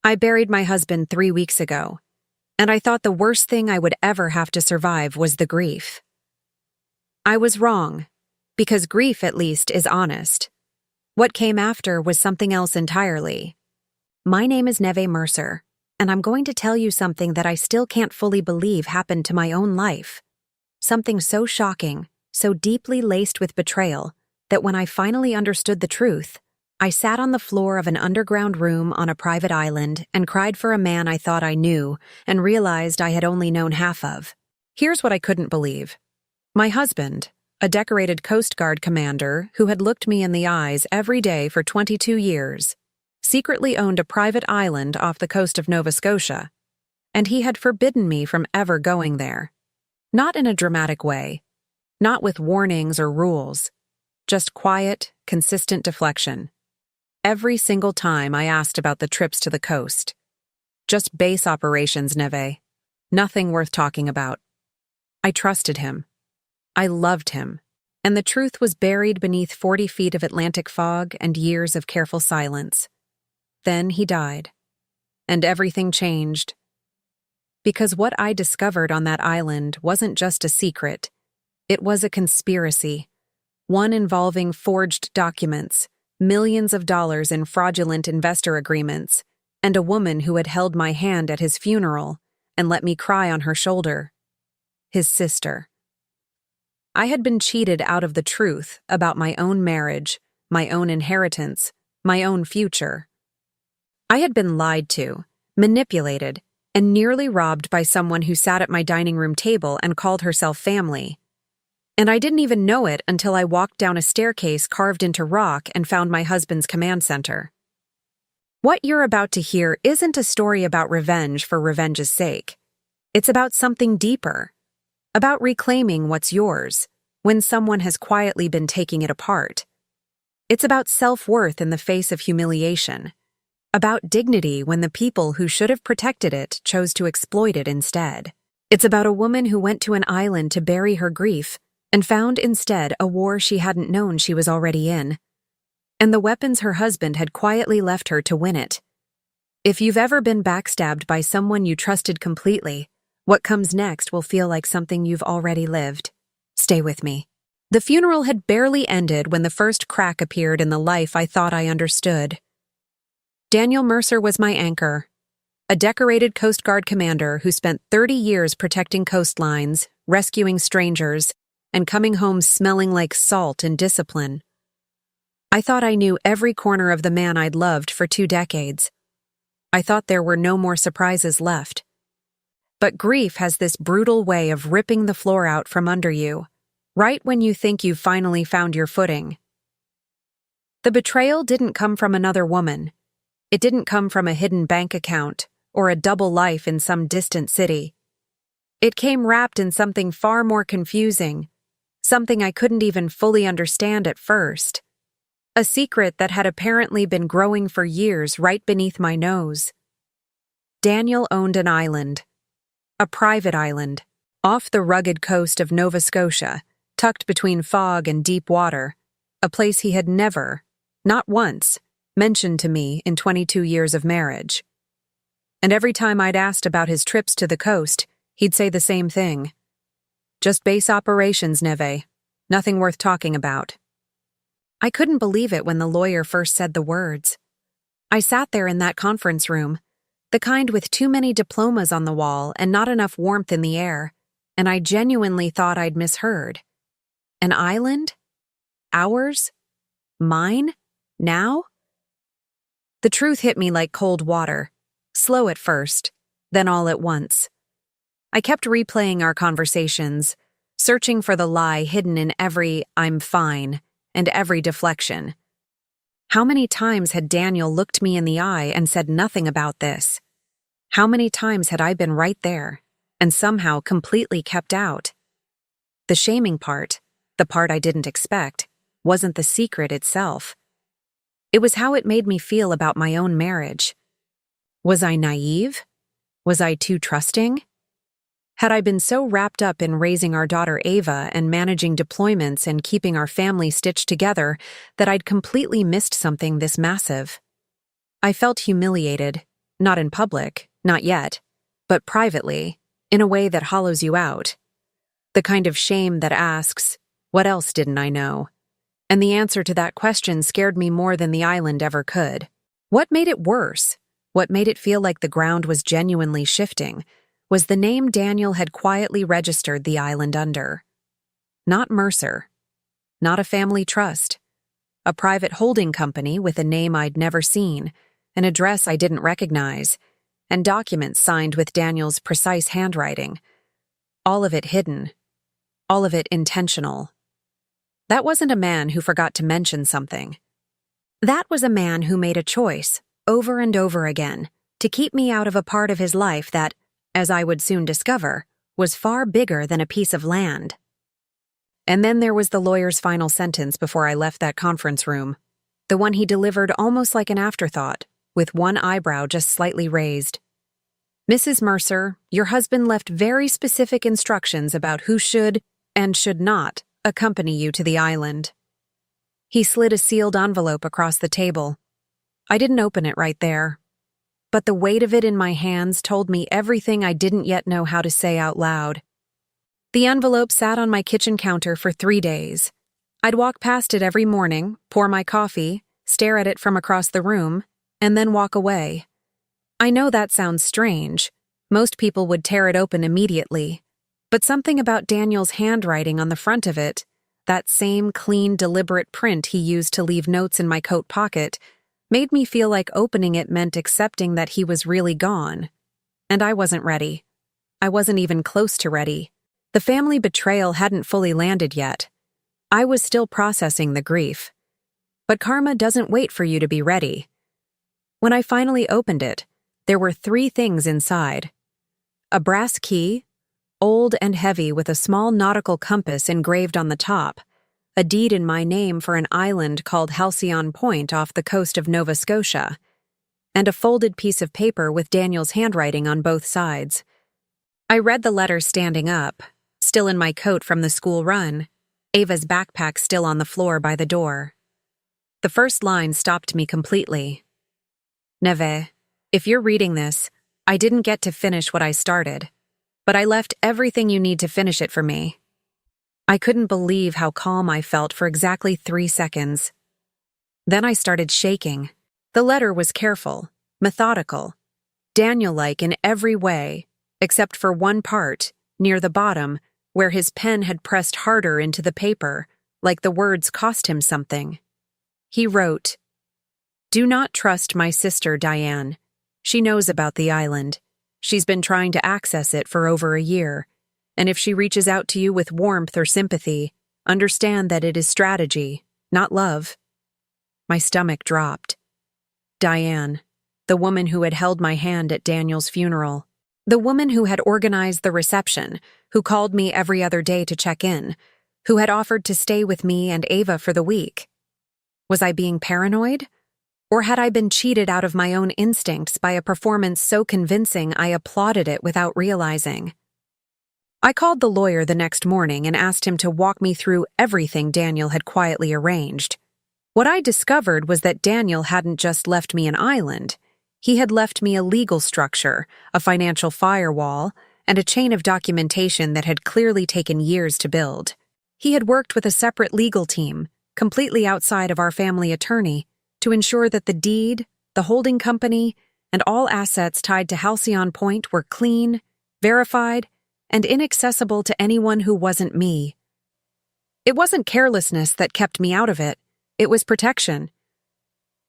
I buried my husband 3 weeks ago, and I thought the worst thing I would ever have to survive was the grief. I was wrong, because grief at least is honest. What came after was something else entirely. My name is Neve Mercer, and I'm going to tell you something that I still can't fully believe happened to my own life. Something so shocking, so deeply laced with betrayal, that when I finally understood the truth, I sat on the floor of an underground room on a private island and cried for a man I thought I knew and realized I had only known half of. Here's what I couldn't believe. My husband, a decorated Coast Guard commander who had looked me in the eyes every day for 22 years, secretly owned a private island off the coast of Nova Scotia, and he had forbidden me from ever going there. Not in a dramatic way, not with warnings or rules, just quiet, consistent deflection. Every single time I asked about the trips to the coast. Just base operations, Neve. Nothing worth talking about. I trusted him. I loved him. And the truth was buried beneath 40 feet of Atlantic fog and years of careful silence. Then he died. And everything changed. Because what I discovered on that island wasn't just a secret. It was a conspiracy. One involving forged documents, millions of dollars in fraudulent investor agreements, and a woman who had held my hand at his funeral and let me cry on her shoulder. His sister. I had been cheated out of the truth about my own marriage, my own inheritance, my own future. I had been lied to, manipulated, and nearly robbed by someone who sat at my dining room table and called herself family. And I didn't even know it until I walked down a staircase carved into rock and found my husband's command center. What you're about to hear isn't a story about revenge for revenge's sake. It's about something deeper. About reclaiming what's yours when someone has quietly been taking it apart. It's about self-worth in the face of humiliation. About dignity when the people who should have protected it chose to exploit it instead. It's about a woman who went to an island to bury her grief and found instead a war she hadn't known she was already in, and the weapons her husband had quietly left her to win it. If you've ever been backstabbed by someone you trusted completely, what comes next will feel like something you've already lived. Stay with me. The funeral had barely ended when the first crack appeared in the life I thought I understood. Daniel Mercer was my anchor, a decorated Coast Guard commander who spent 30 years protecting coastlines, rescuing strangers, and coming home smelling like salt and discipline. I thought I knew every corner of the man I'd loved for 2 decades. I thought there were no more surprises left. But grief has this brutal way of ripping the floor out from under you, right when you think you've finally found your footing. The betrayal didn't come from another woman. It didn't come from a hidden bank account or a double life in some distant city. It came wrapped in something far more confusing, something I couldn't even fully understand at first. A secret that had apparently been growing for years right beneath my nose. Daniel owned an island. A private island, off the rugged coast of Nova Scotia, tucked between fog and deep water, a place he had never, not once, mentioned to me in 22 years of marriage. And every time I'd asked about his trips to the coast, he'd say the same thing. Just base operations, Neve. Nothing worth talking about. I couldn't believe it when the lawyer first said the words. I sat there in that conference room, the kind with too many diplomas on the wall and not enough warmth in the air, and I genuinely thought I'd misheard. An island? Ours? Mine? Now? The truth hit me like cold water, slow at first, then all at once. I kept replaying our conversations, searching for the lie hidden in every "I'm fine" and every deflection. How many times had Daniel looked me in the eye and said nothing about this? How many times had I been right there and somehow completely kept out? The shaming part, the part I didn't expect, wasn't the secret itself. It was how it made me feel about my own marriage. Was I naive? Was I too trusting? Had I been so wrapped up in raising our daughter Ava and managing deployments and keeping our family stitched together that I'd completely missed something this massive? I felt humiliated, Not in public, not yet, but privately, in a way that hollows you out. The kind of shame that asks, what else didn't I know? And the answer to that question scared me more than the island ever could. What made it worse, what made it feel like the ground was genuinely shifting, was the name Daniel had quietly registered the island under. Not Mercer. Not a family trust. A private holding company with a name I'd never seen, an address I didn't recognize, and documents signed with Daniel's precise handwriting. All of it hidden. All of it intentional. That wasn't a man who forgot to mention something. That was a man who made a choice, over and over again, to keep me out of a part of his life that, as I would soon discover, was far bigger than a piece of land. And then there was the lawyer's final sentence before I left that conference room, the one he delivered almost like an afterthought, with one eyebrow just slightly raised. Mrs. Mercer, your husband left very specific instructions about who should and should not accompany you to the island. He slid a sealed envelope across the table. I didn't open it right there, but the weight of it in my hands told me everything I didn't yet know how to say out loud. The envelope sat on my kitchen counter for 3 days. I'd walk past it every morning, pour my coffee, stare at it from across the room, and then walk away. I know that sounds strange. Most people would tear it open immediately. But something about Daniel's handwriting on the front of it, that same clean, deliberate print he used to leave notes in my coat pocket, made me feel like opening it meant accepting that he was really gone. And I wasn't ready. I wasn't even close to ready. The family betrayal hadn't fully landed yet. I was still processing the grief. But karma doesn't wait for you to be ready. When I finally opened it, there were 3 things inside. A brass key, old and heavy with a small nautical compass engraved on the top, a deed in my name for an island called Halcyon Point off the coast of Nova Scotia, and a folded piece of paper with Daniel's handwriting on both sides. I read the letter standing up, still in my coat from the school run, Ava's backpack still on the floor by the door. The first line stopped me completely. Neve, if you're reading this, I didn't get to finish what I started, but I left everything you need to finish it for me. I couldn't believe how calm I felt for exactly 3 seconds. Then I started shaking. The letter was careful, methodical, Daniel-like in every way, except for one part, near the bottom, where his pen had pressed harder into the paper, like the words cost him something. He wrote, "Do not trust my sister Diane. She knows about the island. She's been trying to access it for over a year, and if she reaches out to you with warmth or sympathy, understand that it is strategy, not love." My stomach dropped. Diane, the woman who had held my hand at Daniel's funeral, the woman who had organized the reception, who called me every other day to check in, who had offered to stay with me and Ava for the week. Was I being paranoid? Or had I been cheated out of my own instincts by a performance so convincing I applauded it without realizing? I called the lawyer the next morning and asked him to walk me through everything Daniel had quietly arranged. What I discovered was that Daniel hadn't just left me an island. He had left me a legal structure, a financial firewall, and a chain of documentation that had clearly taken years to build. He had worked with a separate legal team, completely outside of our family attorney, to ensure that the deed, the holding company, and all assets tied to Halcyon Point were clean, verified, and inaccessible to anyone who wasn't me. It wasn't carelessness that kept me out of it. It was protection.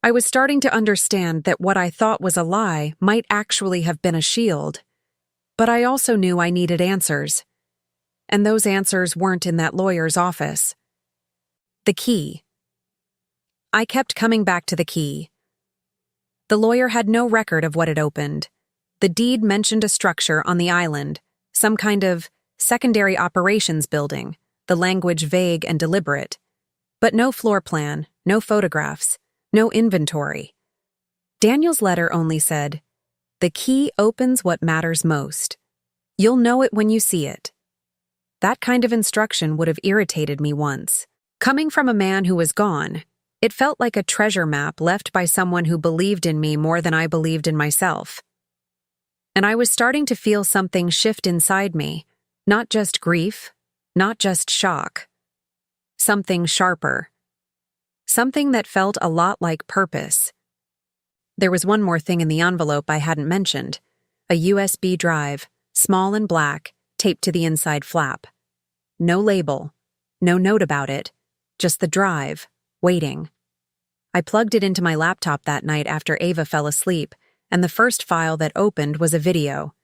I was starting to understand that what I thought was a lie might actually have been a shield. But I also knew I needed answers. And those answers weren't in that lawyer's office. The key. I kept coming back to the key. The lawyer had no record of what it opened. The deed mentioned a structure on the island, some kind of secondary operations building, the language vague and deliberate. But no floor plan, no photographs, no inventory. Daniel's letter only said, "The key opens what matters most. You'll know it when you see it." That kind of instruction would have irritated me once. Coming from a man who was gone, It felt like a treasure map left by someone who believed in me more than I believed in myself. And I was starting to feel something shift inside me, not just grief, not just shock. Something sharper. Something that felt a lot like purpose. There was one more thing in the envelope I hadn't mentioned. A USB drive, small and black, taped to the inside flap. No label, no note about it, just the drive, waiting. I plugged it into my laptop that night after Ava fell asleep, and the first file that opened was a video.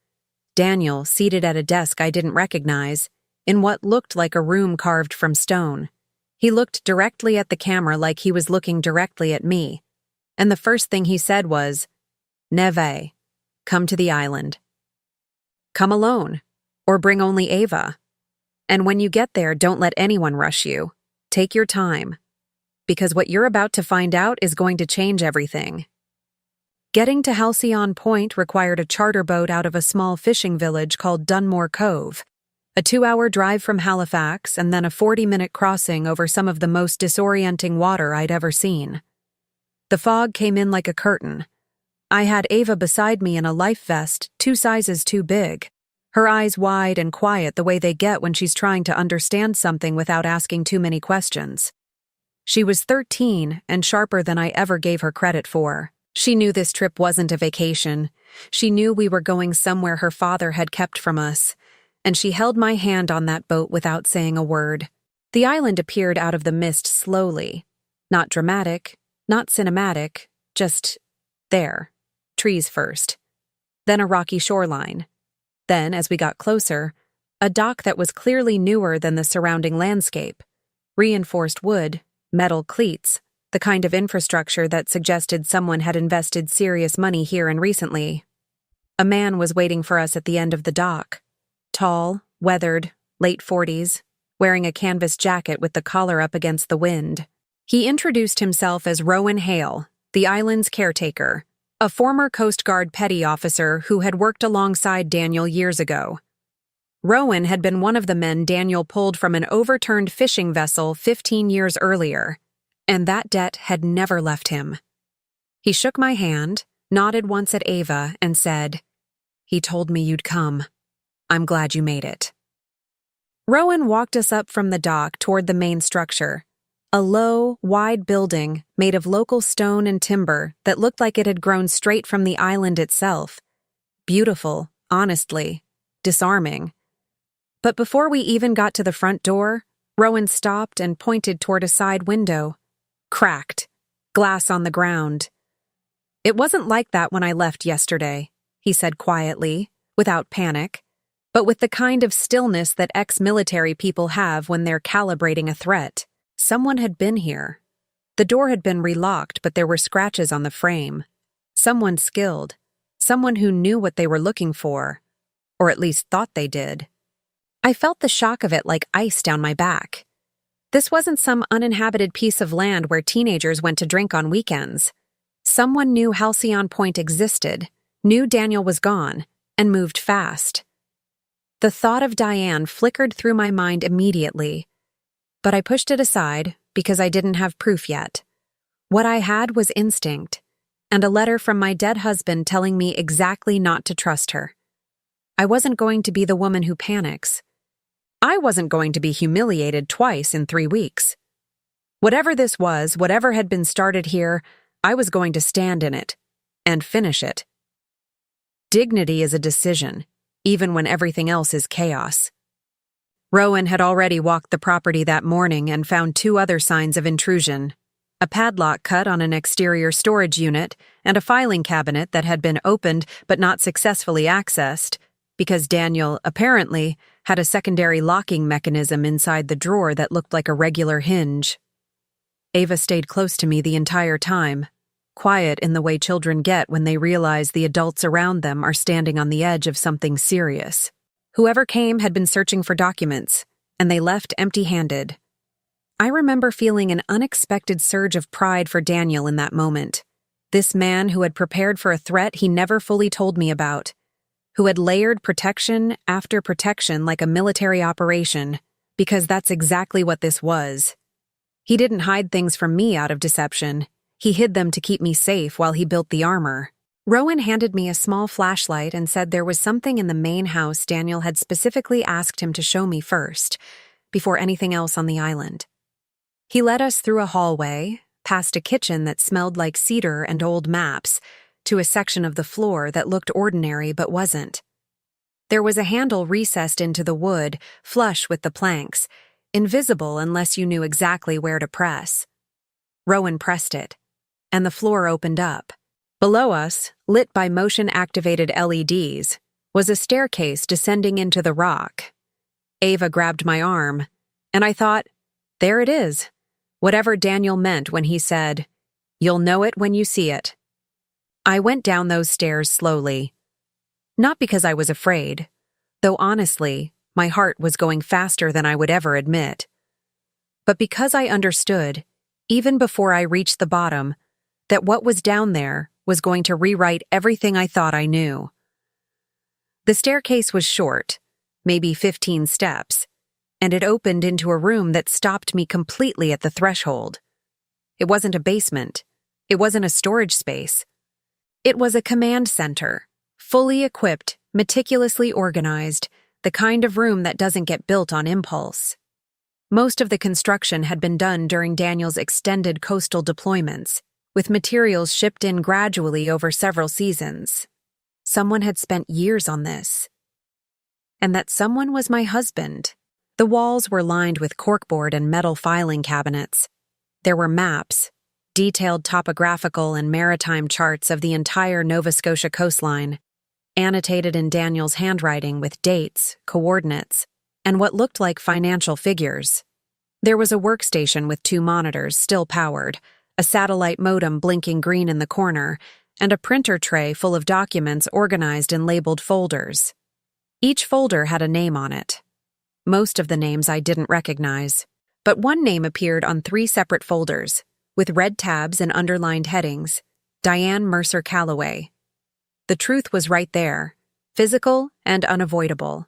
Daniel, seated at a desk I didn't recognize, in what looked like a room carved from stone. He looked directly at the camera like he was looking directly at me, and the first thing he said was, "Neve, come to the island. Come alone, or bring only Ava. And when you get there, don't let anyone rush you. Take your time, because what you're about to find out is going to change everything." Getting to Halcyon Point required a charter boat out of a small fishing village called Dunmore Cove, a 2-hour drive from Halifax, and then a 40-minute crossing over some of the most disorienting water I'd ever seen. The fog came in like a curtain. I had Ava beside me in a life vest 2 sizes too big, her eyes wide and quiet the way they get when she's trying to understand something without asking too many questions. She was 13 and sharper than I ever gave her credit for. She knew this trip wasn't a vacation. She knew we were going somewhere her father had kept from us, and she held my hand on that boat without saying a word. The island appeared out of the mist slowly. Not dramatic, not cinematic, just there. Trees first. Then a rocky shoreline. Then, as we got closer, a dock that was clearly newer than the surrounding landscape. Reinforced wood, metal cleats, the kind of infrastructure that suggested someone had invested serious money here and recently. A man was waiting for us at the end of the dock. Tall, weathered, late 40s, wearing a canvas jacket with the collar up against the wind. He introduced himself as Rowan Hale, the island's caretaker, a former Coast Guard petty officer who had worked alongside Daniel years ago. Rowan had been one of the men Daniel pulled from an overturned fishing vessel 15 years earlier, and that debt had never left him. He shook my hand, nodded once at Ava, and said, "He told me you'd come. I'm glad you made it." Rowan walked us up from the dock toward the main structure, a low, wide building made of local stone and timber that looked like it had grown straight from the island itself. Beautiful, honestly, disarming. But before we even got to the front door, Rowan stopped and pointed toward a side window. Cracked, glass on the ground. "It wasn't like that when I left yesterday," he said quietly, without panic, but with the kind of stillness that ex-military people have when they're calibrating a threat. Someone had been here. The door had been relocked, but there were scratches on the frame. Someone skilled. Someone who knew what they were looking for, or at least thought they did. I felt the shock of it like ice down my back. This wasn't some uninhabited piece of land where teenagers went to drink on weekends. Someone knew Halcyon Point existed, knew Daniel was gone, and moved fast. The thought of Diane flickered through my mind immediately, but I pushed it aside because I didn't have proof yet. What I had was instinct, and a letter from my dead husband telling me exactly not to trust her. I wasn't going to be the woman who panics. I wasn't going to be humiliated twice in 3 weeks. Whatever this was, whatever had been started here, I was going to stand in it and finish it. Dignity is a decision, even when everything else is chaos. Rowan had already walked the property that morning and found 2 other signs of intrusion: a padlock cut on an exterior storage unit and a filing cabinet that had been opened but not successfully accessed, because Daniel, apparently, had a secondary locking mechanism inside the drawer that looked like a regular hinge. Ava stayed close to me the entire time, quiet in the way children get when they realize the adults around them are standing on the edge of something serious. Whoever came had been searching for documents, and they left empty-handed. I remember feeling an unexpected surge of pride for Daniel in that moment. This man who had prepared for a threat he never fully told me about, who had layered protection after protection like a military operation, because that's exactly what this was. He didn't hide things from me out of deception. He hid them to keep me safe while he built the armor. Rowan handed me a small flashlight and said there was something in the main house Daniel had specifically asked him to show me first, before anything else on the island. He led us through a hallway, past a kitchen that smelled like cedar and old maps, to a section of the floor that looked ordinary but wasn't. There was a handle recessed into the wood, flush with the planks, invisible unless you knew exactly where to press. Rowan pressed it, and the floor opened up. Below us, lit by motion-activated LEDs, was a staircase descending into the rock. Ava grabbed my arm, and I thought, there it is, whatever Daniel meant when he said, "You'll know it when you see it." I went down those stairs slowly. Not because I was afraid, though honestly, my heart was going faster than I would ever admit, but because I understood, even before I reached the bottom, that what was down there was going to rewrite everything I thought I knew. The staircase was short, maybe 15 steps, and it opened into a room that stopped me completely at the threshold. It wasn't a basement. It wasn't a storage space. It was a command center, fully equipped, meticulously organized, the kind of room that doesn't get built on impulse. Most of the construction had been done during Daniel's extended coastal deployments, with materials shipped in gradually over several seasons. Someone had spent years on this. And that someone was my husband. The walls were lined with corkboard and metal filing cabinets. There were maps, detailed topographical and maritime charts of the entire Nova Scotia coastline, annotated in Daniel's handwriting with dates, coordinates, and what looked like financial figures. There was a workstation with 2 monitors still powered, a satellite modem blinking green in the corner, and a printer tray full of documents organized in labeled folders. Each folder had a name on it. Most of the names I didn't recognize, but one name appeared on 3 separate folders, with red tabs and underlined headings: Diane Mercer Calloway. The truth was right there, physical and unavoidable.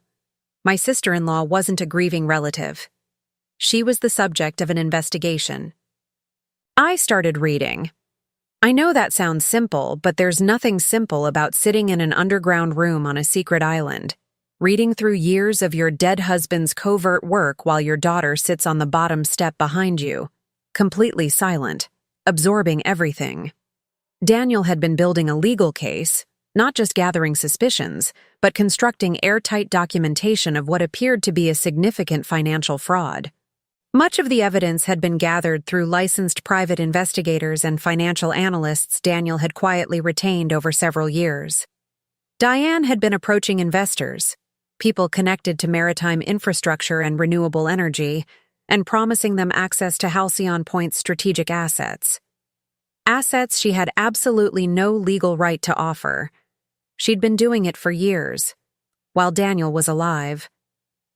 My sister-in-law wasn't a grieving relative. She was the subject of an investigation. I started reading. I know that sounds simple, but there's nothing simple about sitting in an underground room on a secret island, reading through years of your dead husband's covert work while your daughter sits on the bottom step behind you, completely silent, absorbing everything. Daniel had been building a legal case, not just gathering suspicions, but constructing airtight documentation of what appeared to be a significant financial fraud. Much of the evidence had been gathered through licensed private investigators and financial analysts Daniel had quietly retained over several years. Diane had been approaching investors, people connected to maritime infrastructure and renewable energy, and promising them access to Halcyon Point's strategic assets. Assets she had absolutely no legal right to offer. She'd been doing it for years, while Daniel was alive,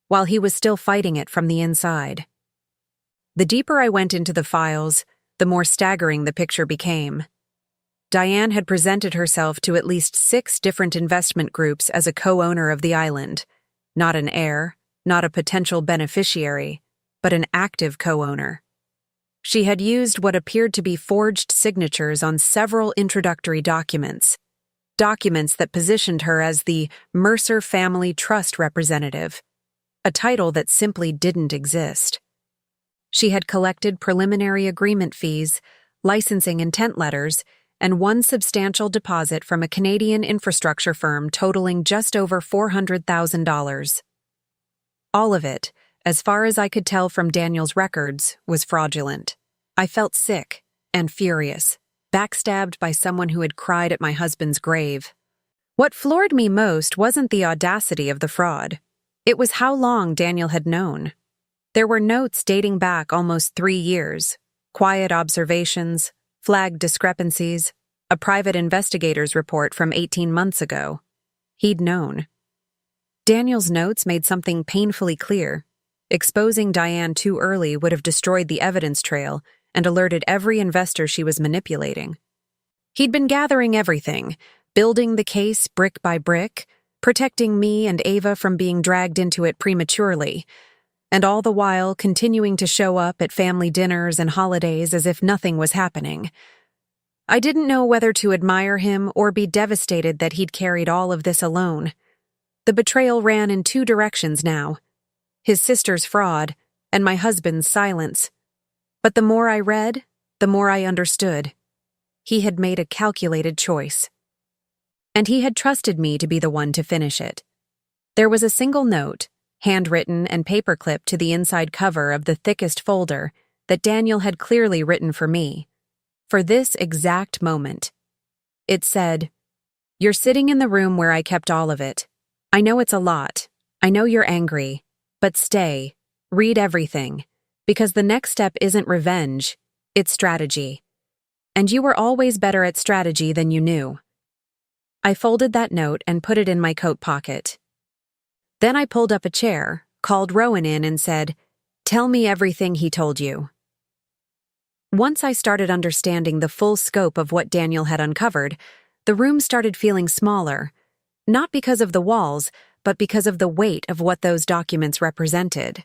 while he was still fighting it from the inside. The deeper I went into the files, the more staggering the picture became. Diane had presented herself to at least 6 different investment groups as a co-owner of the island, not an heir, not a potential beneficiary, but an active co-owner. She had used what appeared to be forged signatures on several introductory documents that positioned her as the Mercer Family Trust representative, a title that simply didn't exist. She had collected preliminary agreement fees, licensing intent letters, and one substantial deposit from a Canadian infrastructure firm totaling just over $400,000. All of it, as far as I could tell from Daniel's records, was fraudulent. I felt sick and furious, backstabbed by someone who had cried at my husband's grave. What floored me most wasn't the audacity of the fraud. It was how long Daniel had known. There were notes dating back almost 3 years, quiet observations, flagged discrepancies, a private investigator's report from 18 months ago. He'd known. Daniel's notes made something painfully clear. Exposing Diane too early would have destroyed the evidence trail and alerted every investor she was manipulating. He'd been gathering everything, building the case brick by brick, protecting me and Ava from being dragged into it prematurely. and all the while continuing to show up at family dinners and holidays as if nothing was happening. I didn't know whether to admire him or be devastated that he'd carried all of this alone. The betrayal ran in two directions now: his sister's fraud and my husband's silence. But the more I read, the more I understood. He had made a calculated choice. And he had trusted me to be the one to finish it. There was a single note, handwritten and paperclipped to the inside cover of the thickest folder, that Daniel had clearly written for me, for this exact moment. It said, "You're sitting in the room where I kept all of it. I know it's a lot. I know you're angry. But stay. Read everything. Because the next step isn't revenge, it's strategy. And you were always better at strategy than you knew." I folded that note and put it in my coat pocket. Then I pulled up a chair, called Rowan in and said, "Tell me everything he told you." Once I started understanding the full scope of what Daniel had uncovered, the room started feeling smaller, not because of the walls, but because of the weight of what those documents represented.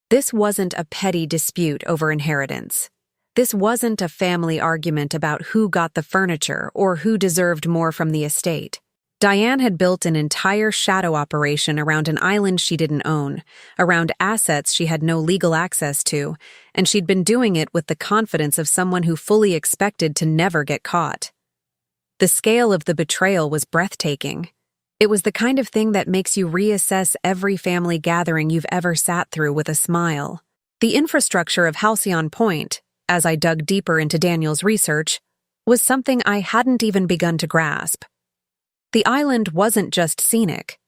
This wasn't a petty dispute over inheritance. This wasn't a family argument about who got the furniture or who deserved more from the estate. Diane had built an entire shadow operation around an island she didn't own, around assets she had no legal access to, and she'd been doing it with the confidence of someone who fully expected to never get caught. The scale of the betrayal was breathtaking. It was the kind of thing that makes you reassess every family gathering you've ever sat through with a smile. The infrastructure of Halcyon Point, as I dug deeper into Daniel's research, was something I hadn't even begun to grasp. The island wasn't just scenic.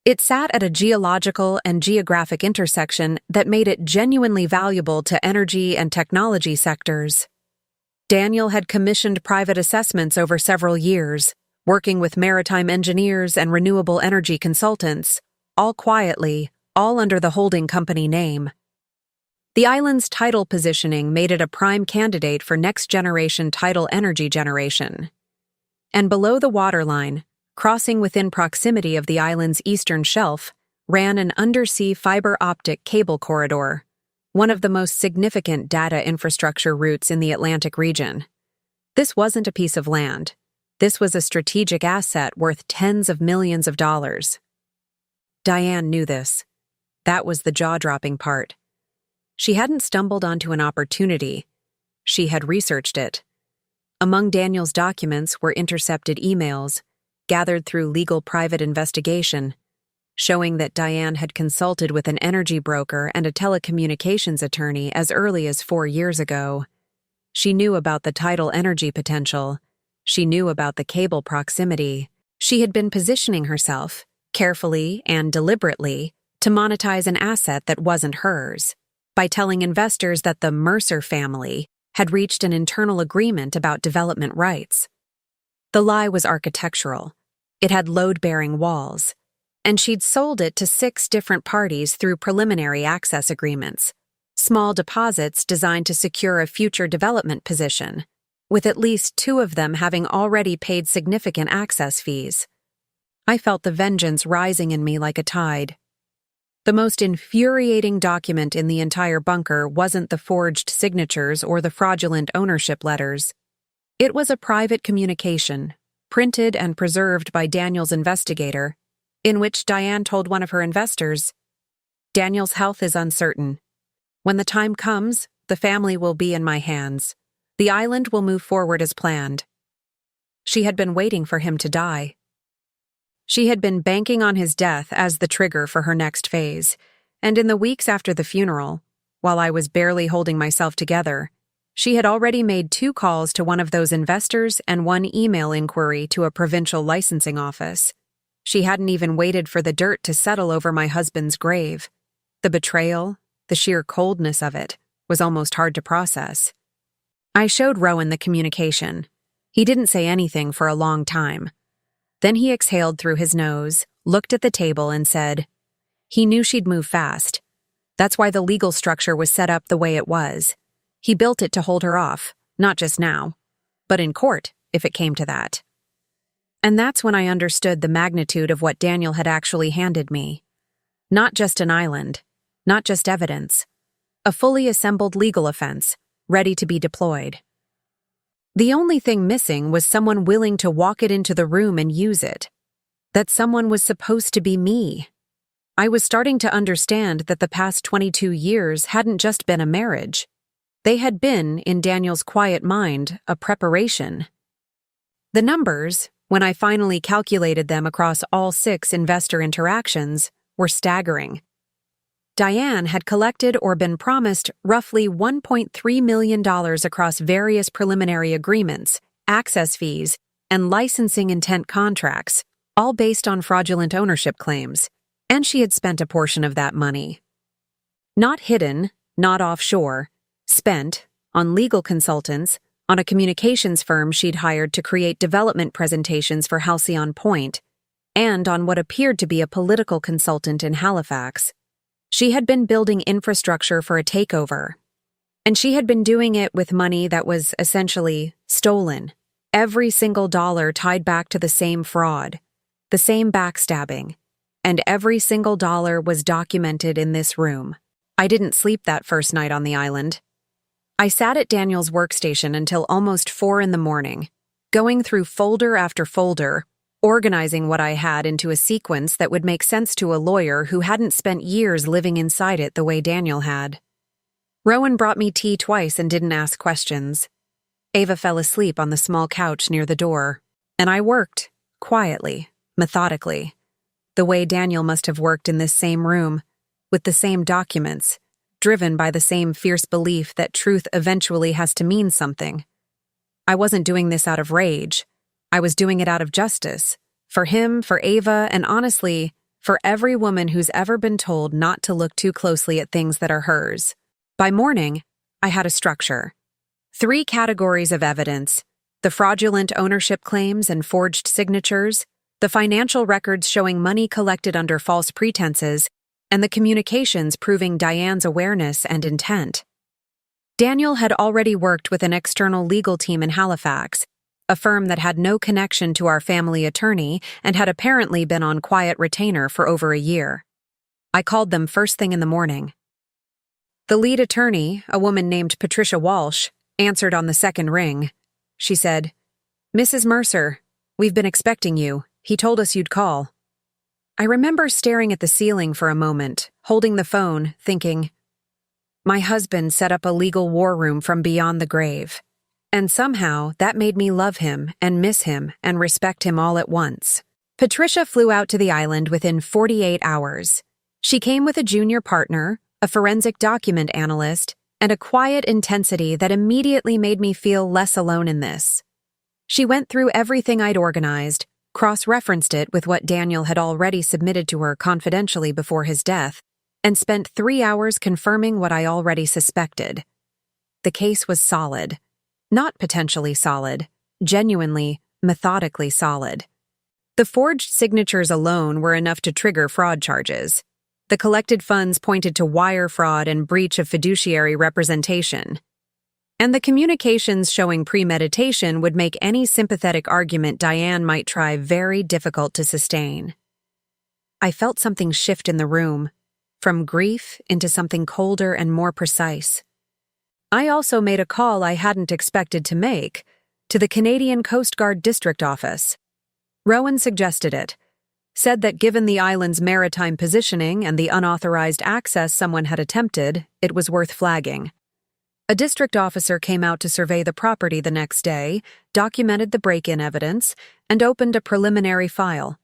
It sat at a geological and geographic intersection that made it genuinely valuable to energy and technology sectors. Daniel had commissioned private assessments over several years, working with maritime engineers and renewable energy consultants, all quietly, all under the holding company name. The island's tidal positioning made it a prime candidate for next-generation tidal energy generation. And below the waterline, crossing within proximity of the island's eastern shelf, ran an undersea fiber-optic cable corridor, one of the most significant data infrastructure routes in the Atlantic region. This wasn't a piece of land. This was a strategic asset worth tens of millions of dollars. Diane knew this. That was the jaw-dropping part. She hadn't stumbled onto an opportunity. She had researched it. Among Daniel's documents were intercepted emails, gathered through legal private investigation, showing that Diane had consulted with an energy broker and a telecommunications attorney as early as 4 years ago. She knew about the tidal energy potential. She knew about the cable proximity. She had been positioning herself, carefully and deliberately, to monetize an asset that wasn't hers, by telling investors that the Mercer family had reached an internal agreement about development rights. The lie was architectural. It had load-bearing walls, and she'd sold it to 6 different parties through preliminary access agreements, small deposits designed to secure a future development position, with at least 2 of them having already paid significant access fees. I felt the vengeance rising in me like a tide. The most infuriating document in the entire bunker wasn't the forged signatures or the fraudulent ownership letters. It was a private communication, printed and preserved by Daniel's investigator, in which Diane told one of her investors, "Daniel's health is uncertain. When the time comes, the family will be in my hands. The island will move forward as planned." She had been waiting for him to die. She had been banking on his death as the trigger for her next phase, and in the weeks after the funeral, while I was barely holding myself together, she had already made 2 calls to one of those investors and 1 email inquiry to a provincial licensing office. She hadn't even waited for the dirt to settle over my husband's grave. The betrayal, the sheer coldness of it, was almost hard to process. I showed Rowan the communication. He didn't say anything for a long time. Then he exhaled through his nose, looked at the table, and said, he knew she'd move fast. That's why the legal structure was set up the way it was. He built it to hold her off, not just now, but in court, if it came to that. And that's when I understood the magnitude of what Daniel had actually handed me. Not just an island, not just evidence. A fully assembled legal offense, ready to be deployed. The only thing missing was someone willing to walk it into the room and use it. That someone was supposed to be me. I was starting to understand that the past 22 years hadn't just been a marriage. They had been, in Daniel's quiet mind, a preparation. The numbers, when I finally calculated them across all 6 investor interactions, were staggering. Diane had collected or been promised roughly $1.3 million across various preliminary agreements, access fees, and licensing intent contracts, all based on fraudulent ownership claims, and she had spent a portion of that money. Not hidden, not offshore, spent on legal consultants, on a communications firm she'd hired to create development presentations for Halcyon Point, and on what appeared to be a political consultant in Halifax. She had been building infrastructure for a takeover, and she had been doing it with money that was essentially stolen. Every single dollar tied back to the same fraud, the same backstabbing, and every single dollar was documented in this room. I didn't sleep that first night on the island. I sat at Daniel's workstation until almost 4 a.m, going through folder after folder, organizing what I had into a sequence that would make sense to a lawyer who hadn't spent years living inside it the way Daniel had. Rowan brought me tea twice and didn't ask questions. Ava fell asleep on the small couch near the door, and I worked, quietly, methodically, the way Daniel must have worked in this same room, with the same documents, driven by the same fierce belief that truth eventually has to mean something. I wasn't doing this out of rage. I was doing it out of justice, for him, for Ava, and honestly, for every woman who's ever been told not to look too closely at things that are hers. By morning, I had a structure. 3 categories of evidence: the fraudulent ownership claims and forged signatures, the financial records showing money collected under false pretenses, and the communications proving Diane's awareness and intent. Daniel had already worked with an external legal team in Halifax, a firm that had no connection to our family attorney and had apparently been on quiet retainer for over a year. I called them first thing in the morning. The lead attorney, a woman named Patricia Walsh, answered on the second ring. She said, "Mrs. Mercer, we've been expecting you. He told us you'd call." I remember staring at the ceiling for a moment, holding the phone, thinking, my husband set up a legal war room from beyond the grave. And somehow, that made me love him and miss him and respect him all at once. Patricia flew out to the island within 48 hours. She came with a junior partner, a forensic document analyst, and a quiet intensity that immediately made me feel less alone in this. She went through everything I'd organized, cross-referenced it with what Daniel had already submitted to her confidentially before his death, and spent 3 hours confirming what I already suspected. The case was solid. Not potentially solid, genuinely, methodically solid. The forged signatures alone were enough to trigger fraud charges. The collected funds pointed to wire fraud and breach of fiduciary representation. And the communications showing premeditation would make any sympathetic argument Diane might try very difficult to sustain. I felt something shift in the room, from grief into something colder and more precise. I also made a call I hadn't expected to make, to the Canadian Coast Guard District Office. Rowan suggested it, said that given the island's maritime positioning and the unauthorized access someone had attempted, it was worth flagging. A district officer came out to survey the property the next day, documented the break-in evidence, and opened a preliminary file.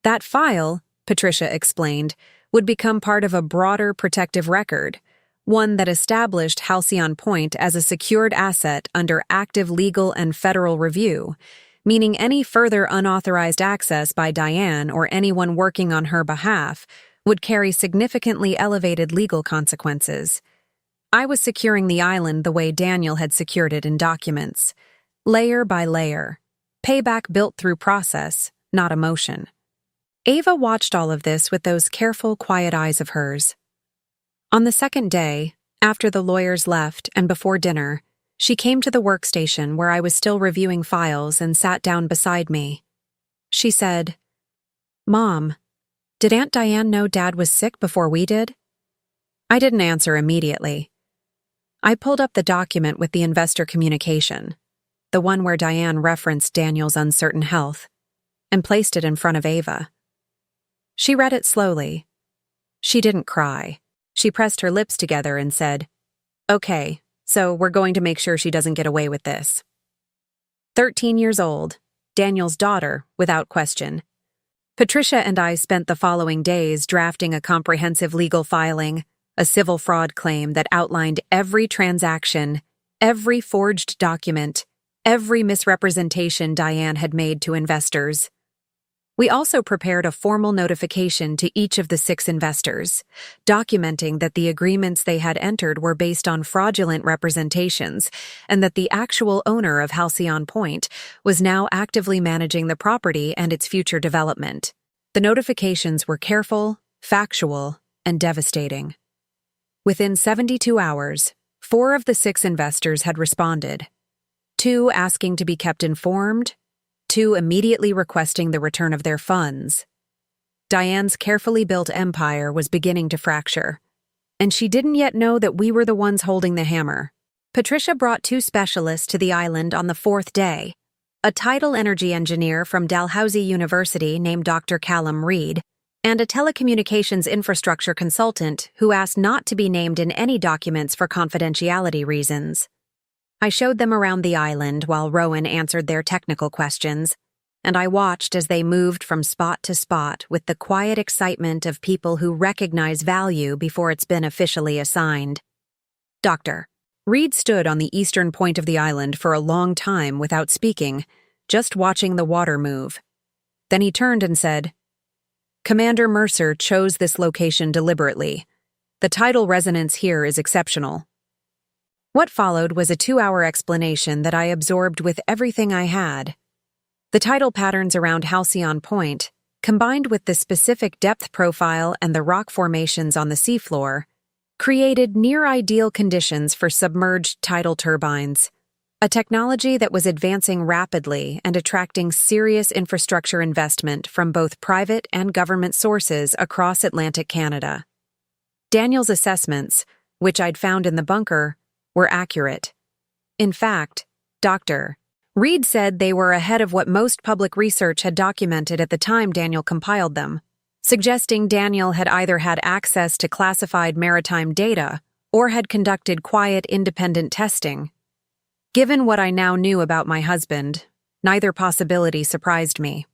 That file, Patricia explained, would become part of a broader protective record, one that established Halcyon Point as a secured asset under active legal and federal review, meaning any further unauthorized access by Diane or anyone working on her behalf would carry significantly elevated legal consequences. I was securing the island the way Daniel had secured it in documents, layer by layer, payback built through process, not emotion. Ava watched all of this with those careful, quiet eyes of hers. On the second day, after the lawyers left and before dinner, she came to the workstation where I was still reviewing files and sat down beside me. She said, "Mom, did Aunt Diane know Dad was sick before we did?" I didn't answer immediately. I pulled up the document with the investor communication, the one where Diane referenced Daniel's uncertain health, and placed it in front of Ava. She read it slowly. She didn't cry. She pressed her lips together and said, "Okay, so we're going to make sure she doesn't get away with this." 13 years old, Daniel's daughter, without question. Patricia and I spent the following days drafting a comprehensive legal filing, a civil fraud claim that outlined every transaction, every forged document, every misrepresentation Diane had made to investors. We also prepared a formal notification to each of the 6 investors, documenting that the agreements they had entered were based on fraudulent representations and that the actual owner of Halcyon Point was now actively managing the property and its future development. The notifications were careful, factual, and devastating. Within 72 hours, 4 of the 6 investors had responded, 2 asking to be kept informed, 2 immediately requesting the return of their funds. Diane's carefully built empire was beginning to fracture, and she didn't yet know that we were the ones holding the hammer. Patricia brought 2 specialists to the island on the 4th day, a tidal energy engineer from Dalhousie University named Dr. Callum Reed, and a telecommunications infrastructure consultant who asked not to be named in any documents for confidentiality reasons. I showed them around the island while Rowan answered their technical questions, and I watched as they moved from spot to spot with the quiet excitement of people who recognize value before it's been officially assigned. Dr. Reed stood on the eastern point of the island for a long time without speaking, just watching the water move. Then he turned and said, "Commander Mercer chose this location deliberately. The tidal resonance here is exceptional." What followed was a 2-hour explanation that I absorbed with everything I had. The tidal patterns around Halcyon Point, combined with the specific depth profile and the rock formations on the seafloor, created near-ideal conditions for submerged tidal turbines, a technology that was advancing rapidly and attracting serious infrastructure investment from both private and government sources across Atlantic Canada. Daniel's assessments, which I'd found in the bunker, were accurate. In fact, Dr. Reed said they were ahead of what most public research had documented at the time Daniel compiled them, suggesting Daniel had either had access to classified maritime data or had conducted quiet, independent testing. Given what I now knew about my husband, neither possibility surprised me.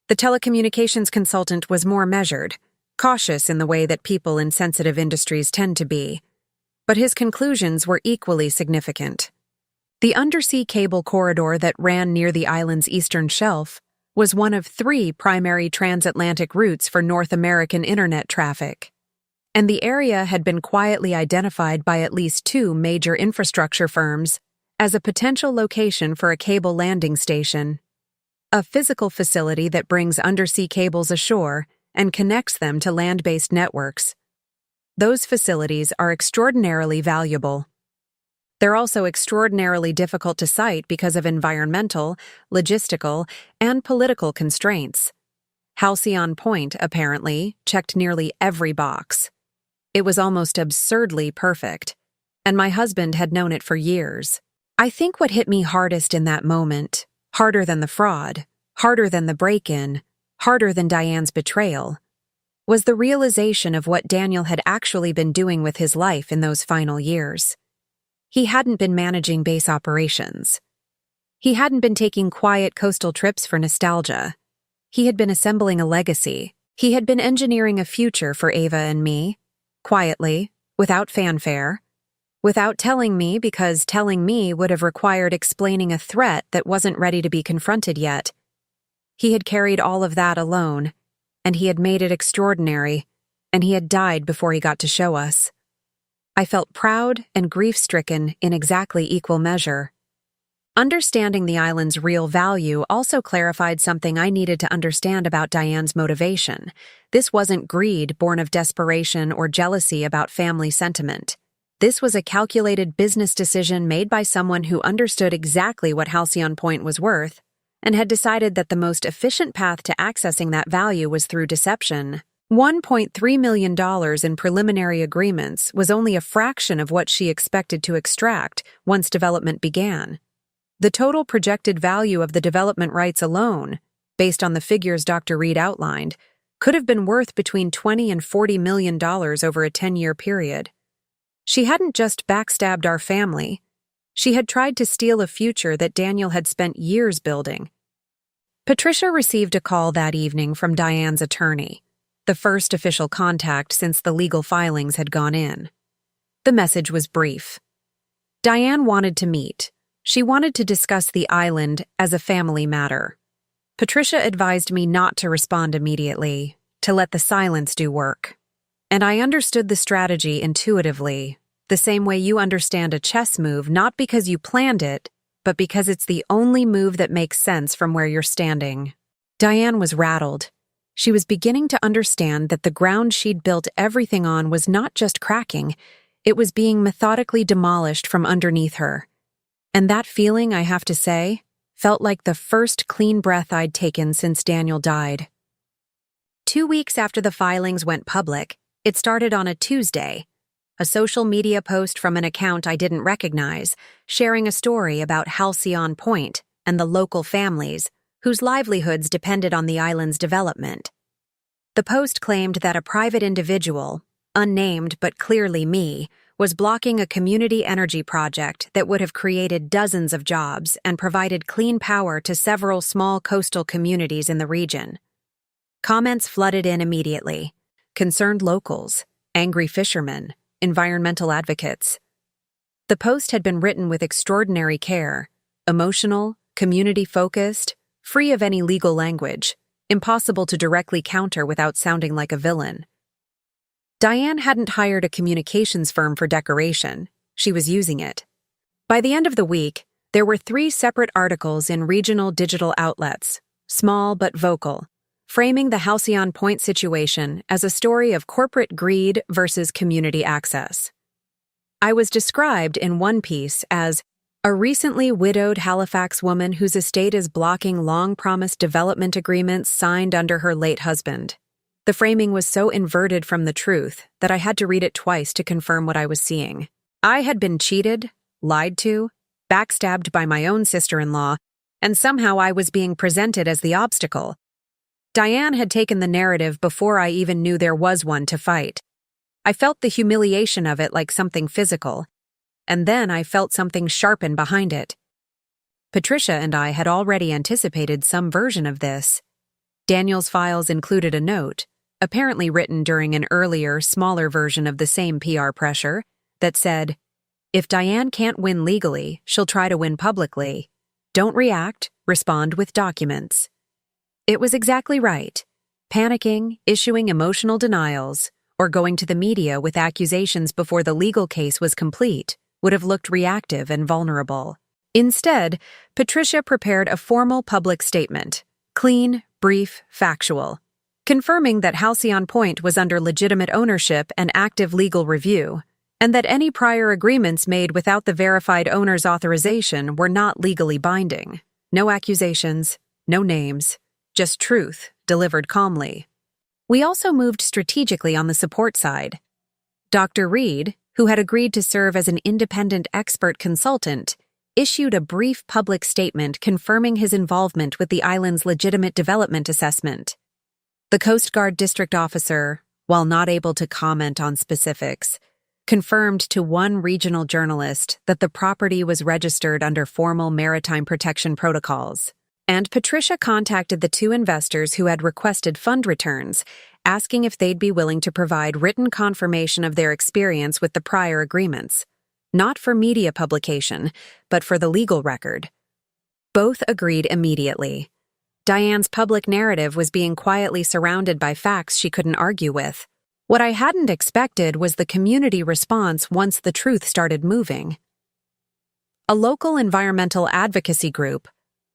The telecommunications consultant was more measured, cautious in the way that people in sensitive industries tend to be, but his conclusions were equally significant. The undersea cable corridor that ran near the island's eastern shelf was one of 3 primary transatlantic routes for North American internet traffic, and the area had been quietly identified by at least 2 major infrastructure firms as a potential location for a cable landing station, a physical facility that brings undersea cables ashore and connects them to land-based networks. Those facilities are extraordinarily valuable. They're also extraordinarily difficult to site because of environmental, logistical, and political constraints. Halcyon Point, apparently, checked nearly every box. It was almost absurdly perfect, and my husband had known it for years. I think what hit me hardest in that moment, harder than the fraud, harder than the break-in, harder than Diane's betrayal, was the realization of what Daniel had actually been doing with his life in those final years. He hadn't been managing base operations. He hadn't been taking quiet coastal trips for nostalgia. He had been assembling a legacy. He had been engineering a future for Ava and me, quietly, without fanfare, without telling me because telling me would have required explaining a threat that wasn't ready to be confronted yet. He had carried all of that alone, and he had made it extraordinary, and he had died before he got to show us. I felt proud and grief-stricken in exactly equal measure. Understanding the island's real value also clarified something I needed to understand about Diane's motivation. This wasn't greed born of desperation or jealousy about family sentiment. This was a calculated business decision made by someone who understood exactly what Halcyon Point was worth and had decided that the most efficient path to accessing that value was through deception. $1.3 million in preliminary agreements was only a fraction of what she expected to extract once development began. The total projected value of the development rights alone, based on the figures Dr. Reed outlined, could have been worth between $20 and $40 million over a 10-year period. She hadn't just backstabbed our family. She had tried to steal a future that Daniel had spent years building. Patricia received a call that evening from Diane's attorney, the first official contact since the legal filings had gone in. The message was brief. Diane wanted to meet. She wanted to discuss the island as a family matter. Patricia advised me not to respond immediately, to let the silence do work. And I understood the strategy intuitively, the same way you understand a chess move not because you planned it, but because it's the only move that makes sense from where you're standing. Diane was rattled. She was beginning to understand that the ground she'd built everything on was not just cracking, it was being methodically demolished from underneath her. And that feeling, I have to say, felt like the first clean breath I'd taken since Daniel died. 2 weeks after the filings went public, it started on a Tuesday. A social media post from an account I didn't recognize, sharing a story about Halcyon Point and the local families whose livelihoods depended on the island's development. The post claimed that a private individual, unnamed but clearly me, was blocking a community energy project that would have created dozens of jobs and provided clean power to several small coastal communities in the region. Comments flooded in immediately. Concerned locals, angry fishermen, environmental advocates. The post had been written with extraordinary care, emotional, community-focused, free of any legal language, impossible to directly counter without sounding like a villain. Diane hadn't hired a communications firm for decoration. She was using it. By the end of the week, there were 3 separate articles in regional digital outlets, small but vocal, framing the Halcyon Point situation as a story of corporate greed versus community access. I was described in one piece as a recently widowed Halifax woman whose estate is blocking long-promised development agreements signed under her late husband. The framing was so inverted from the truth that I had to read it twice to confirm what I was seeing. I had been cheated, lied to, backstabbed by my own sister-in-law, and somehow I was being presented as the obstacle. Diane had taken the narrative before I even knew there was one to fight. I felt the humiliation of it like something physical, and then I felt something sharpen behind it. Patricia and I had already anticipated some version of this. Daniel's files included a note, apparently written during an earlier, smaller version of the same PR pressure, that said, "If Diane can't win legally, she'll try to win publicly. Don't react, respond with documents." It was exactly right. Panicking, issuing emotional denials, or going to the media with accusations before the legal case was complete would have looked reactive and vulnerable. Instead, Patricia prepared a formal public statement, clean, brief, factual, confirming that Halcyon Point was under legitimate ownership and active legal review, and that any prior agreements made without the verified owner's authorization were not legally binding. No accusations, no names, just truth, delivered calmly. We also moved strategically on the support side. Dr. Reed, who had agreed to serve as an independent expert consultant, issued a brief public statement confirming his involvement with the island's legitimate development assessment. The Coast Guard district officer, while not able to comment on specifics, confirmed to one regional journalist that the property was registered under formal maritime protection protocols. And Patricia contacted the 2 investors who had requested fund returns, asking if they'd be willing to provide written confirmation of their experience with the prior agreements. Not for media publication, but for the legal record. Both agreed immediately. Diane's public narrative was being quietly surrounded by facts she couldn't argue with. What I hadn't expected was the community response once the truth started moving. A local environmental advocacy group,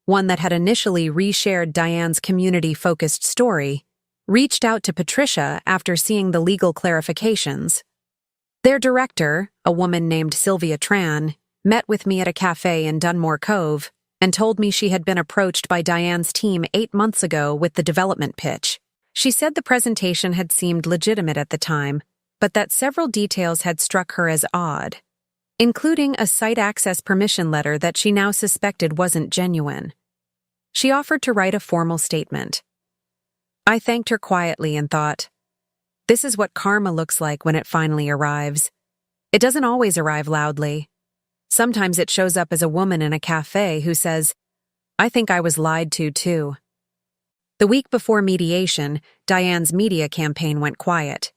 one that had initially reshared Diane's community-focused story, reached out to Patricia after seeing the legal clarifications. Their director, a woman named Sylvia Tran, met with me at a cafe in Dunmore Cove and told me she had been approached by Diane's team 8 months ago with the development pitch. She said the presentation had seemed legitimate at the time, but that several details had struck her as odd, including a site access permission letter that she now suspected wasn't genuine. She offered to write a formal statement. I thanked her quietly and thought, this is what karma looks like when it finally arrives. It doesn't always arrive loudly. Sometimes it shows up as a woman in a cafe who says, I think I was lied to too. The week before mediation, Diane's media campaign went quiet.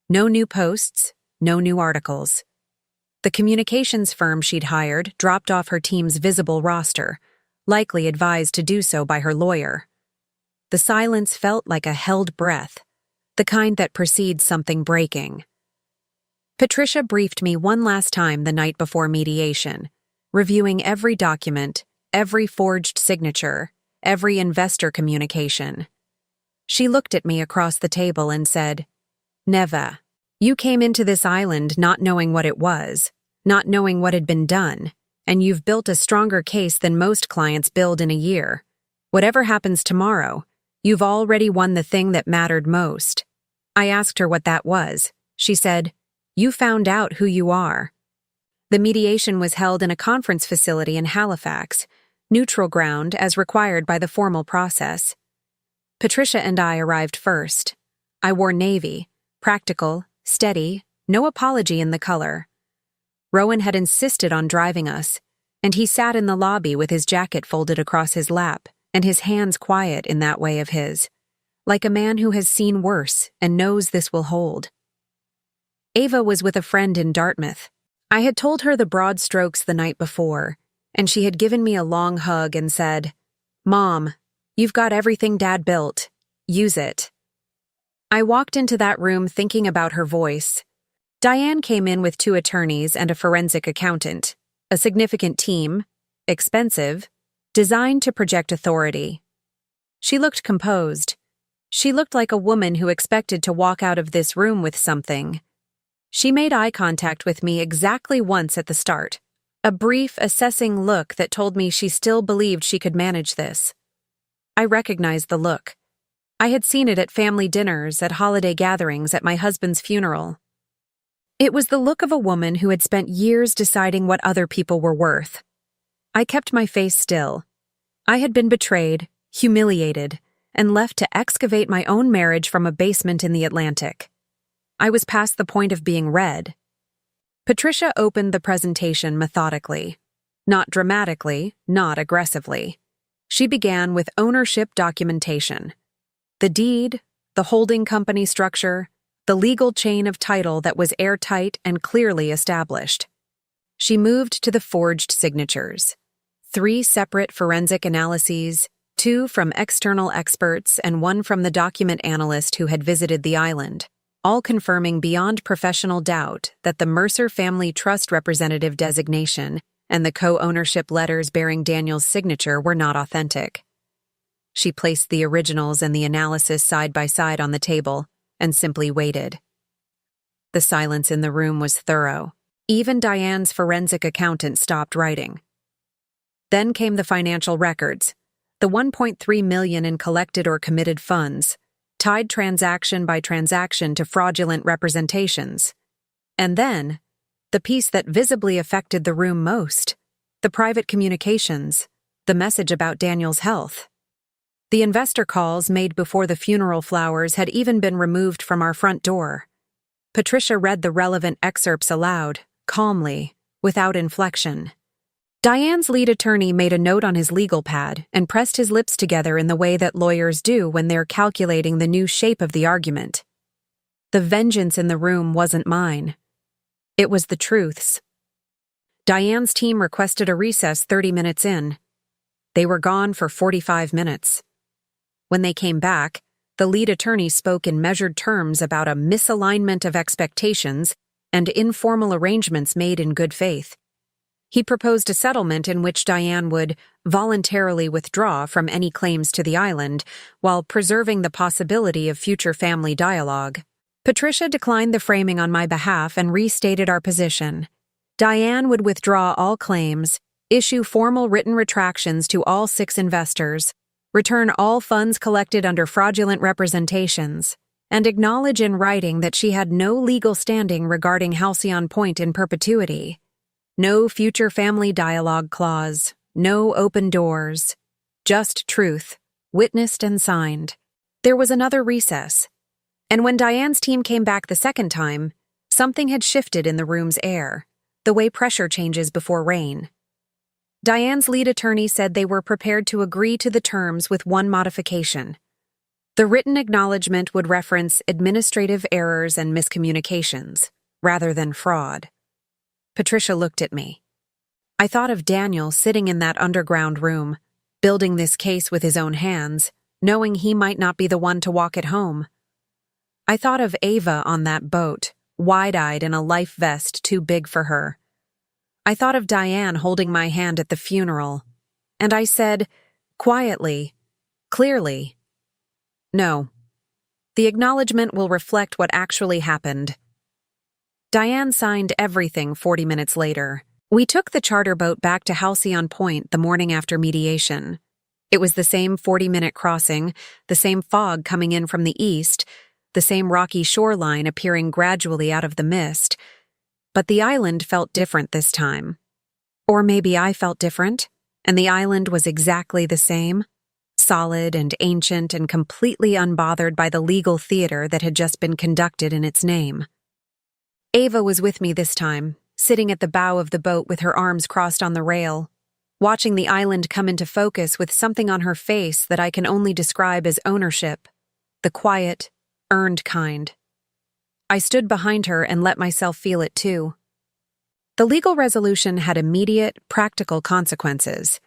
No new posts, no new articles. The communications firm she'd hired dropped off her team's visible roster, likely advised to do so by her lawyer. The silence felt like a held breath, the kind that precedes something breaking. Patricia briefed me one last time the night before mediation, reviewing every document, every forged signature, every investor communication. She looked at me across the table and said, Neva, you came into this island not knowing what it was, not knowing what had been done, and you've built a stronger case than most clients build in a year. Whatever happens tomorrow, you've already won the thing that mattered most. I asked her what that was. She said, you found out who you are. The mediation was held in a conference facility in Halifax, neutral ground as required by the formal process. Patricia and I arrived first. I wore navy, practical, steady, no apology in the color. Rowan had insisted on driving us, and he sat in the lobby with his jacket folded across his lap and his hands quiet in that way of his, like a man who has seen worse and knows this will hold. Ava was with a friend in Dartmouth. I had told her the broad strokes the night before, and she had given me a long hug and said, Mom, you've got everything Dad built. Use it. I walked into that room thinking about her voice. Diane came in with 2 attorneys and a forensic accountant, a significant team, expensive, designed to project authority. She looked composed. She looked like a woman who expected to walk out of this room with something. She made eye contact with me exactly once at the start, a brief, assessing look that told me she still believed she could manage this. I recognized the look. I had seen it at family dinners, at holiday gatherings, at my husband's funeral. It was the look of a woman who had spent years deciding what other people were worth. I kept my face still. I had been betrayed, humiliated, and left to excavate my own marriage from a basement in the Atlantic. I was past the point of being read. Patricia opened the presentation methodically. Not dramatically, not aggressively. She began with ownership documentation. The deed, the holding company structure, the legal chain of title that was airtight and clearly established. She moved to the forged signatures. 3 separate forensic analyses, 2 from external experts and 1 from the document analyst who had visited the island, all confirming beyond professional doubt that the Mercer Family Trust representative designation and the co-ownership letters bearing Daniel's signature were not authentic. She placed the originals and the analysis side by side on the table and simply waited. The silence in the room was thorough. Even Diane's forensic accountant stopped writing. Then came the financial records, the $1.3 million in collected or committed funds, tied transaction by transaction to fraudulent representations. And then, the piece that visibly affected the room most, the private communications, the message about Daniel's health. The investor calls made before the funeral flowers had even been removed from our front door. Patricia read the relevant excerpts aloud, calmly, without inflection. Diane's lead attorney made a note on his legal pad and pressed his lips together in the way that lawyers do when they're calculating the new shape of the argument. The vengeance in the room wasn't mine. It was the truth's. Diane's team requested a recess 30 minutes in. They were gone for 45 minutes. When they came back, the lead attorney spoke in measured terms about a misalignment of expectations and informal arrangements made in good faith. He proposed a settlement in which Diane would voluntarily withdraw from any claims to the island while preserving the possibility of future family dialogue. Patricia declined the framing on my behalf and restated our position. Diane would withdraw all claims, issue formal written retractions to all 6 investors, return all funds collected under fraudulent representations, and acknowledge in writing that she had no legal standing regarding Halcyon Point in perpetuity. No future family dialogue clause, no open doors, just truth, witnessed and signed. There was another recess, and when Diane's team came back the second time, something had shifted in the room's air, the way pressure changes before rain. Diane's lead attorney said they were prepared to agree to the terms with one modification. The written acknowledgement would reference administrative errors and miscommunications, rather than fraud. Patricia looked at me. I thought of Daniel sitting in that underground room, building this case with his own hands, knowing he might not be the one to walk it home. I thought of Ava on that boat, wide-eyed in a life vest too big for her. I thought of Diane holding my hand at the funeral, and I said, quietly, clearly, no. The acknowledgement will reflect what actually happened. Diane signed everything 40 minutes later. We took the charter boat back to Halcyon Point the morning after mediation. It was the same 40-minute crossing, the same fog coming in from the east, the same rocky shoreline appearing gradually out of the mist, but the island felt different this time. Or maybe I felt different, and the island was exactly the same, solid and ancient and completely unbothered by the legal theater that had just been conducted in its name. Ava was with me this time, sitting at the bow of the boat with her arms crossed on the rail, watching the island come into focus with something on her face that I can only describe as ownership, the quiet, earned kind. I stood behind her and let myself feel it too. The legal resolution had immediate, practical consequences.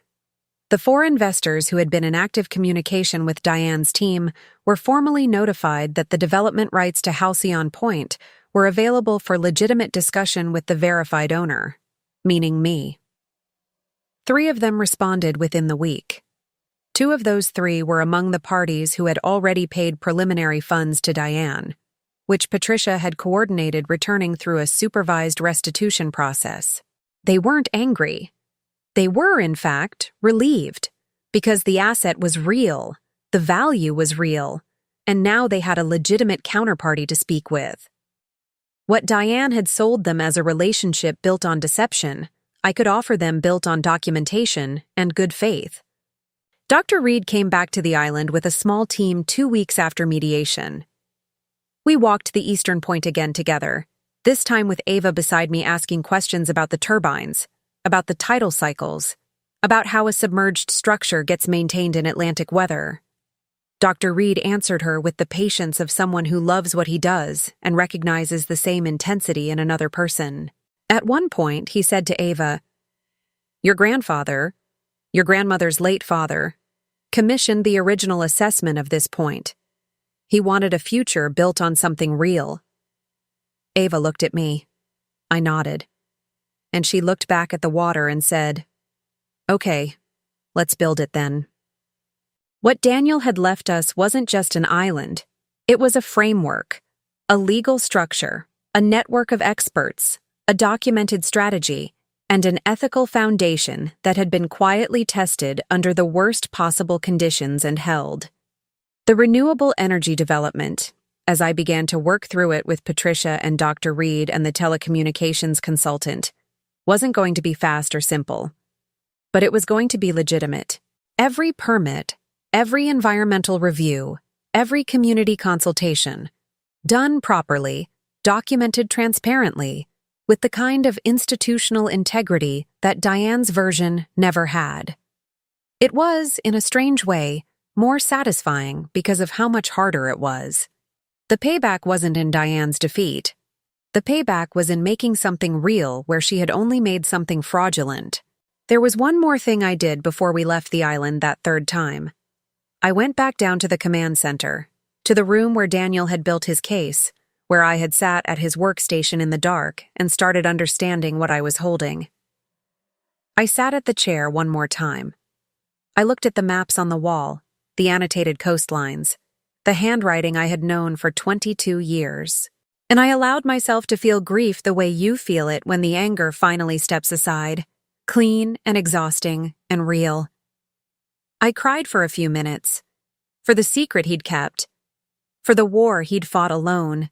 The 4 investors who had been in active communication with Diane's team were formally notified that the development rights to Halcyon Point were available for legitimate discussion with the verified owner, meaning me. 3 of them responded within the week. 2 of those 3 were among the parties who had already paid preliminary funds to Diane, which Patricia had coordinated returning through a supervised restitution process. They weren't angry. They were, in fact, relieved, because the asset was real, the value was real, and now they had a legitimate counterparty to speak with. What Diane had sold them as a relationship built on deception, I could offer them built on documentation and good faith. Dr. Reed came back to the island with a small team 2 weeks after mediation. We walked the eastern point again together, this time with Ava beside me asking questions about the turbines, about the tidal cycles, about how a submerged structure gets maintained in Atlantic weather. Dr. Reed answered her with the patience of someone who loves what he does and recognizes the same intensity in another person. At one point, he said to Ava, "Your grandfather, your grandmother's late father, commissioned the original assessment of this point. He wanted a future built on something real." Ava looked at me. I nodded. And she looked back at the water and said, "Okay, let's build it then." What Daniel had left us wasn't just an island. It was a framework, a legal structure, a network of experts, a documented strategy, and an ethical foundation that had been quietly tested under the worst possible conditions and held. The renewable energy development, as I began to work through it with Patricia and Dr. Reed and the telecommunications consultant, wasn't going to be fast or simple. But it was going to be legitimate. Every permit, every environmental review, every community consultation, done properly, documented transparently, with the kind of institutional integrity that Diane's version never had. It was, in a strange way, more satisfying because of how much harder it was. The payback wasn't in Diane's defeat. The payback was in making something real where she had only made something fraudulent. There was one more thing I did before we left the island that third time. I went back down to the command center, to the room where Daniel had built his case, where I had sat at his workstation in the dark and started understanding what I was holding. I sat at the chair one more time. I looked at the maps on the wall, the annotated coastlines, the handwriting I had known for 22 years. And I allowed myself to feel grief the way you feel it when the anger finally steps aside, clean and exhausting and real. I cried for a few minutes. For the secret he'd kept. For the war he'd fought alone.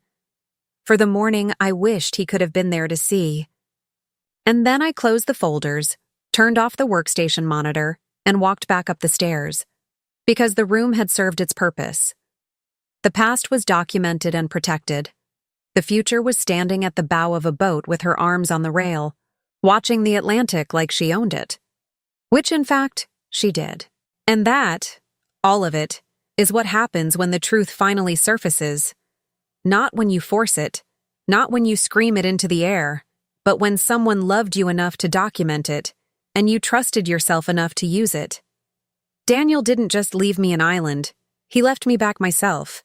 For the morning I wished he could have been there to see. And then I closed the folders, turned off the workstation monitor, and walked back up the stairs. Because the room had served its purpose. The past was documented and protected. The future was standing at the bow of a boat with her arms on the rail, watching the Atlantic like she owned it. Which, in fact, she did. And that, all of it, is what happens when the truth finally surfaces. Not when you force it, not when you scream it into the air, but when someone loved you enough to document it, and you trusted yourself enough to use it. Daniel didn't just leave me an island, he left me back myself.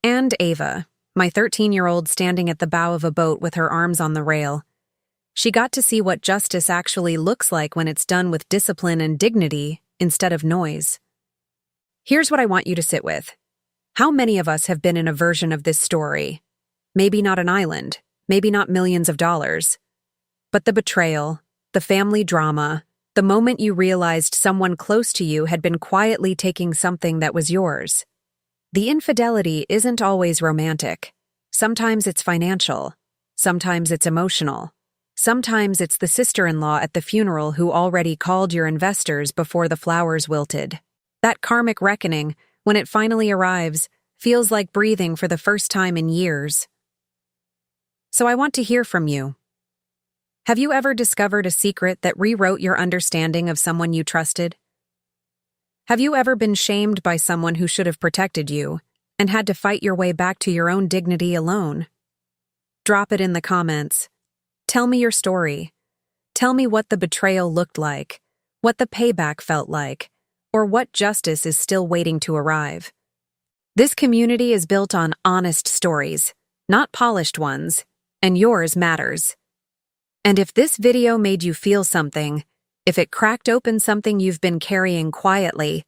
And Ava, my 13-year-old standing at the bow of a boat with her arms on the rail. She got to see what justice actually looks like when it's done with discipline and dignity instead of noise. Here's what I want you to sit with. How many of us have been in a version of this story? Maybe not an island, maybe not millions of dollars. But the betrayal, the family drama, the moment you realized someone close to you had been quietly taking something that was yours. The infidelity isn't always romantic. Sometimes it's financial. Sometimes it's emotional. Sometimes it's the sister-in-law at the funeral who already called your investors before the flowers wilted. That karmic reckoning, when it finally arrives, feels like breathing for the first time in years. So I want to hear from you. Have you ever discovered a secret that rewrote your understanding of someone you trusted? Have you ever been shamed by someone who should have protected you and had to fight your way back to your own dignity alone? Drop it in the comments. Tell me your story. Tell me what the betrayal looked like, what the payback felt like, or what justice is still waiting to arrive. This community is built on honest stories, not polished ones, and yours matters. And if this video made you feel something, if it cracked open something you've been carrying quietly,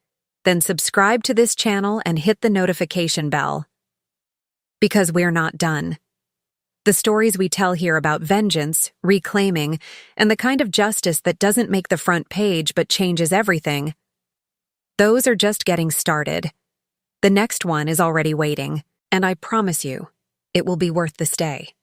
then subscribe to this channel and hit the notification bell. Because we're not done. The stories we tell here about vengeance, reclaiming, and the kind of justice that doesn't make the front page but changes everything, those are just getting started. The next one is already waiting, and I promise you, it will be worth the stay.